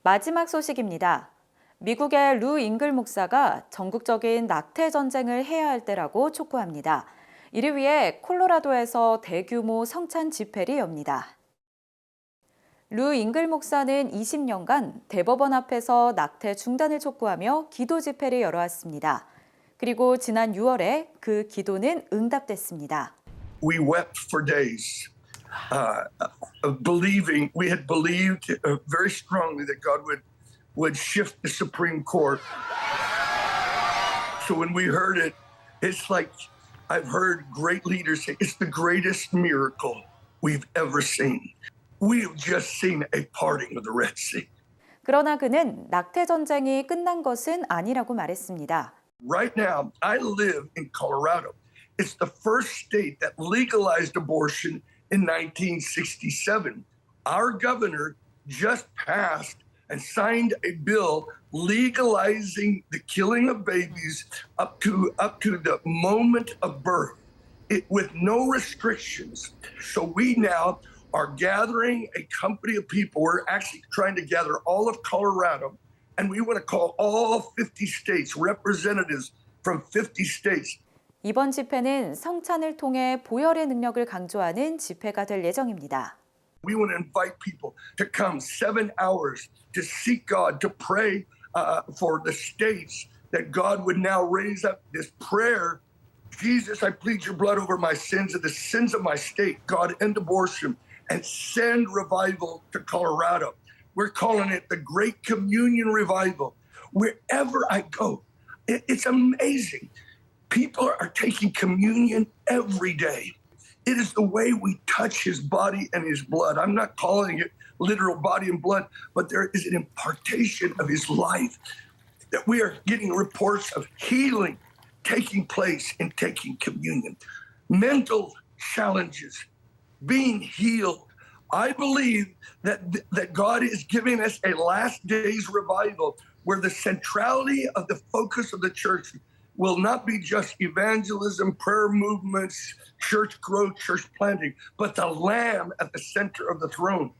마지막 소식입니다. 미국의 루 잉글 목사가 전국적인 낙태 전쟁을 해야 할 때라고 촉구합니다. 이를 위해 콜로라도에서 대규모 성찬 집회를 엽니다. 루 잉글 목사는 20년간 대법원 앞에서 낙태 중단을 촉구하며 기도 집회를 열어왔습니다. 그리고 지난 6월에 그 기도는 응답됐습니다. We wept for days, believing we had believed very strongly that God would shift the Supreme Court. So when we heard it, it's like I've heard great leaders say it's the greatest miracle we've ever seen. We've just seen a parting of the Red Sea. 그러나 그는 낙태 전쟁이 끝난 것은 아니라고 말했습니다. Right now, I live in Colorado. It's the first state that legalized abortion in 1967. Our governor just passed and signed a bill legalizing the killing of babies up to the moment of birth, with no restrictions. So we now are gathering a company of people. We're actually trying to gather all of Colorado, and we want to call all 50 states, representatives from 50 states. 이번 집회는 성찬을 통해 보혈의 능력을 강조하는 집회가 될 예정입니다. We want to invite people to come 7 hours to seek God, to pray for the states, that God would now raise up this prayer. Jesus, I plead your blood over my sins and the sins of my state. God, end abortion and send revival to Colorado. We're calling it the Great Communion Revival. Wherever I go, it's amazing. People are taking communion every day. It is the way we touch his body and his blood. I'm not calling it literal body and blood, but there is an impartation of his life that we are getting reports of healing taking place in taking communion. Mental challenges, being healed. I believe that God is giving us a last days revival where the centrality of the focus of the church will not be just evangelism, prayer movements, church growth, church planting, but the Lamb at the center of the throne.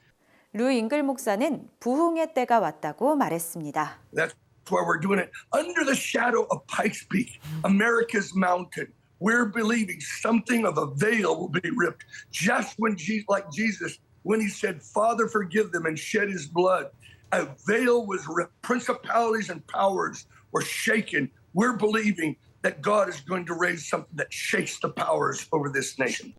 루 잉글 목사는 부흥의 때가 왔다고 말했습니다. That's why we're doing it under the shadow of Pikes Peak, America's mountain. We're believing something of a veil will be ripped, just when like Jesus, when he said, "Father, forgive them," and shed his blood. A veil was ripped. Principalities and powers were shaken. We're believing that God is going to raise something that shakes the powers over this nation.